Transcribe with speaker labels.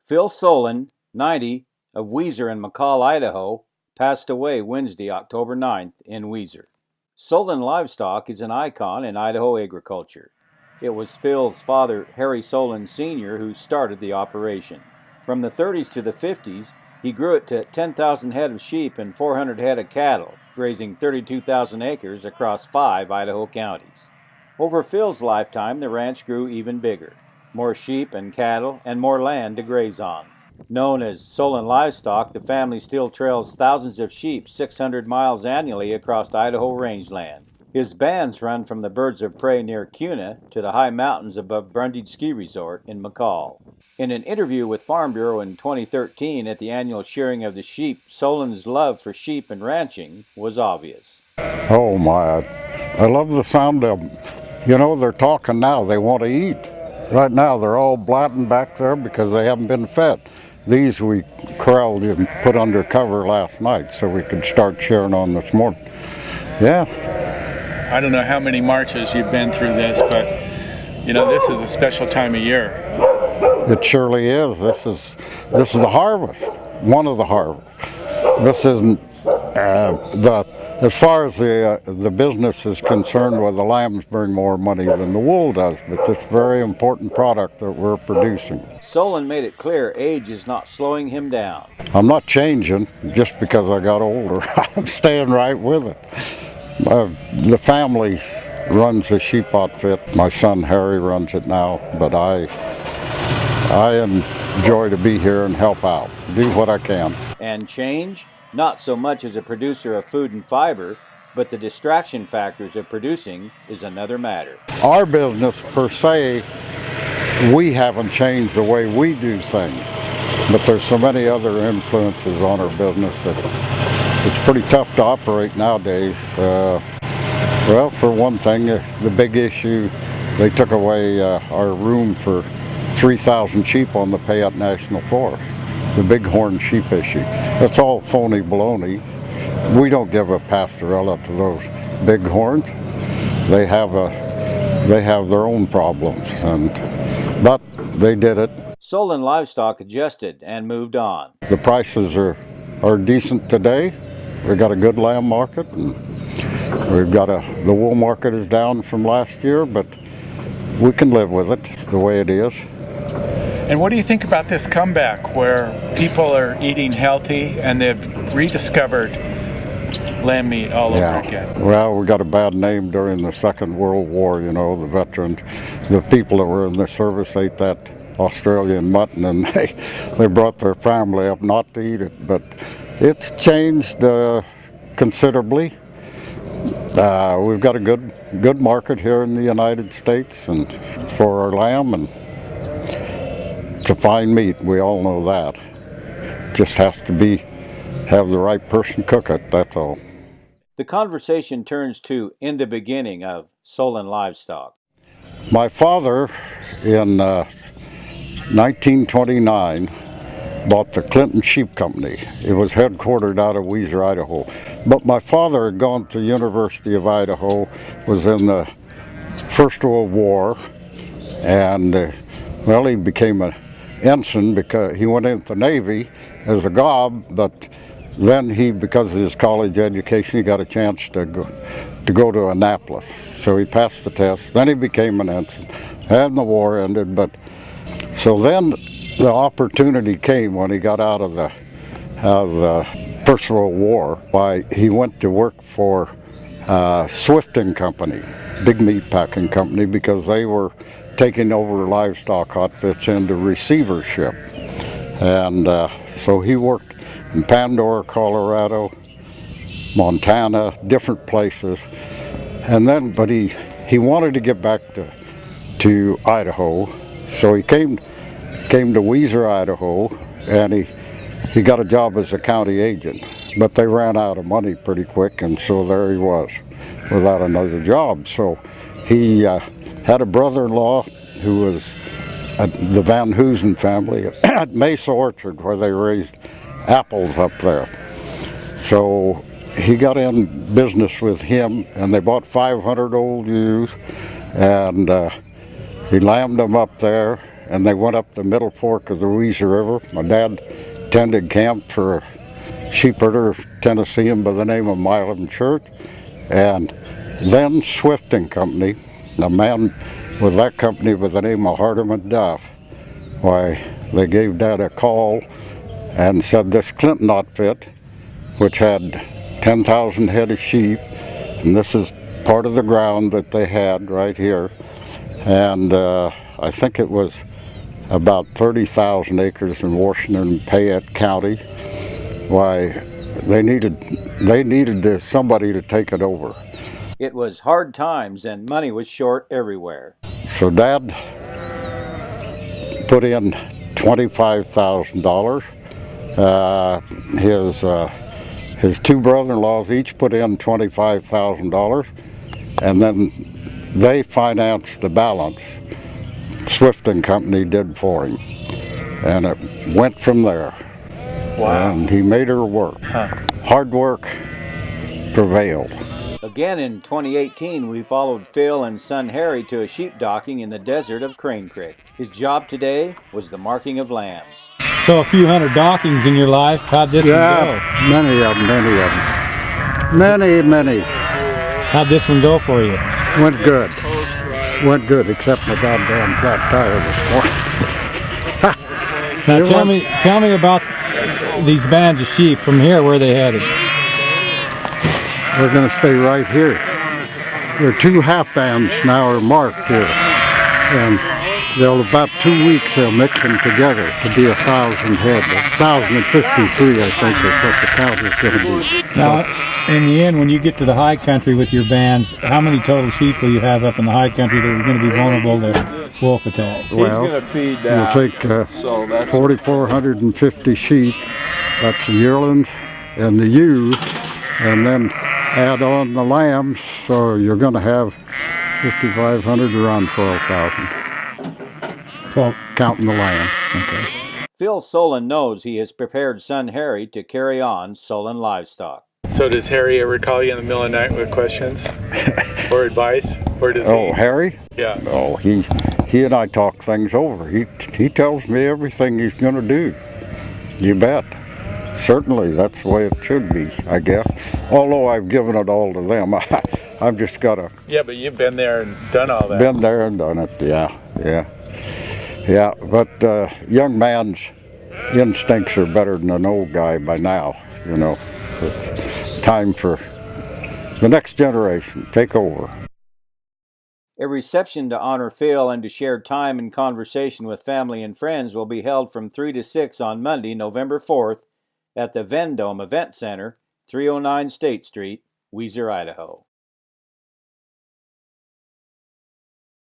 Speaker 1: Phil Soulen, 90, of Weiser in McCall, Idaho, passed away Wednesday, October 9th in Weiser. Soulen Livestock is an icon in Idaho agriculture. It was Phil's father, Harry Soulen Sr., who started the operation. From the 30s to the 50s, he grew it to 10,000 head of sheep and 400 head of cattle, grazing 32,000 acres across 5 Idaho counties. Over Phil's lifetime, the ranch grew even bigger. More sheep and cattle, and more land to graze on. Known as Soulen Livestock, the family still trails thousands of sheep 600 miles annually across Idaho rangeland. His bands run from the Birds of Prey near Kuna to the high mountains above Brundage Ski Resort in McCall. In an interview with Farm Bureau in 2013 at the annual shearing of the sheep, Soulen's love for sheep and ranching was obvious.
Speaker 2: Oh my, I love the sound of them. You know, they're talking now, they want to eat. Right now they're all blatting back there because they haven't been fed. These we corralled and put under cover last night so we could start shearing on this morning. Yeah.
Speaker 3: I don't know how many marches you've been through this, but you know, this is a special time of year.
Speaker 2: It surely is. This is the harvest, one of the harvests. This isn't as far as the business is concerned, where the lambs bring more money than the wool does, but this very important product that we're producing.
Speaker 1: Soulen made it clear age is not slowing him down.
Speaker 2: I'm not changing just because I got older. I'm staying right with it. The family runs the sheep outfit. My son Harry runs it now, but I enjoy to be here and help out, do what I can.
Speaker 1: And change? Not so much as a producer of food and fiber, but the distraction factors of producing is another matter.
Speaker 2: Our business per se, we haven't changed the way we do things, but there's so many other influences on our business that it's pretty tough to operate nowadays. Well, for one thing, the big issue, they took away our room for 3,000 sheep on the Payette National Forest. The bighorn sheep issue. That's all phony baloney. We don't give a pastorella to those bighorns. They have their own problems, but they did it.
Speaker 1: Soulen Livestock adjusted and moved on.
Speaker 2: The prices are decent today. We've got a good lamb market, and we've got the wool market is down from last year, but we can live with it the way it is.
Speaker 3: And what do you think about this comeback where people are eating healthy and they've rediscovered lamb meat all over again? Well,
Speaker 2: we got a bad name during the Second World War, you know, the veterans, the people that were in the service ate that Australian mutton, and they brought their family up not to eat it, but it's changed considerably. We've got a good market here in the United States and for our lamb, and it's a fine meat, we all know that. Just has to have the right person cook it, that's all.
Speaker 1: The conversation turns to in the beginning of Soulen Livestock.
Speaker 2: My father in 1929 bought the Clinton Sheep Company. It was headquartered out of Weiser, Idaho. But my father had gone to the University of Idaho, was in the First World War, and he became an ensign because he went into the Navy as a gob, but then because of his college education, he got a chance to go to Annapolis. So he passed the test, then he became an ensign, and the war ended. But so then the opportunity came when he got out of the First World War. He went to work for Swift and Company, big meat packing company, because they were taking over livestock outfits into receivership. And so he worked in Pandora, Colorado, Montana, different places. And then, but he wanted to get back to Idaho, so he came to Weiser, Idaho, and he got a job as a county agent. But they ran out of money pretty quick, and so there he was without another job. So he had a brother-in-law who was the Van Hoosen family at Mesa Orchard, where they raised apples up there. So he got in business with him, and they bought 500 old ewes, and he lambed them up there, and they went up the middle fork of the Weiser River. My dad tended camp for a sheep herder, Tennessean by the name of Milam Church, and then Swift and Company, a man with that company by the name of Hardeman Duff. Why, they gave Dad a call and said this Clinton outfit, which had 10,000 head of sheep, and this is part of the ground that they had right here, and I think it was about 30,000 acres in Washington and Payette County. Why, they needed somebody to take it over.
Speaker 1: It was hard times and money was short everywhere.
Speaker 2: So Dad put in $25,000. His two brother-in-laws each put in $25,000, and then they financed the balance. Swift and Company did for him, and it went from there.
Speaker 3: Wow.
Speaker 2: And he made her work. Hard work prevailed.
Speaker 1: Again in 2018, we followed Phil and son Harry to a sheep docking in the desert of Crane Creek. His job today was the marking of lambs.
Speaker 4: So a few hundred dockings in your life. How'd this one go?
Speaker 2: Many of them. Many.
Speaker 4: How'd this one go for you?
Speaker 2: Went good, except my goddamn flat tire this morning.
Speaker 4: Now tell me about these bands of sheep from here. Where are they headed?
Speaker 2: We're going to stay right here. There are two half bands now are marked here, and about 2 weeks they'll mix them together to be 1,000 head. 1,053, I think, is what the count is going to be.
Speaker 4: Now, in the end, when you get to the high country with your bands, how many total sheep will you have up in the high country that are going to be vulnerable to wolf attacks?
Speaker 2: Well, we'll take 4,450 sheep. That's the yearlings and the ewes, and then add on the lambs, so you're going to have 5,500, around 12,000.
Speaker 4: 12.
Speaker 2: Counting the lambs.
Speaker 4: Okay.
Speaker 1: Phil Soulen knows he has prepared son Harry to carry on Soulen Livestock.
Speaker 3: So does Harry ever call you in the middle of the night with questions or advice? Or does he?
Speaker 2: Oh, Harry?
Speaker 3: Yeah.
Speaker 2: Oh, he and I talk things over. He tells me everything he's going to do. You bet. Certainly, that's the way it should be, I guess. Although I've given it all to them. I've just got to...
Speaker 3: Yeah, but you've been there and done all that.
Speaker 2: Been there and done it, yeah. But young man's instincts are better than an old guy by now, you know. It's time for the next generation. Take over.
Speaker 1: A reception to honor Phil and to share time and conversation with family and friends will be held from 3 to 6 on Monday, November 4th, at the Vendome Event Center, 309 State Street, Weiser, Idaho.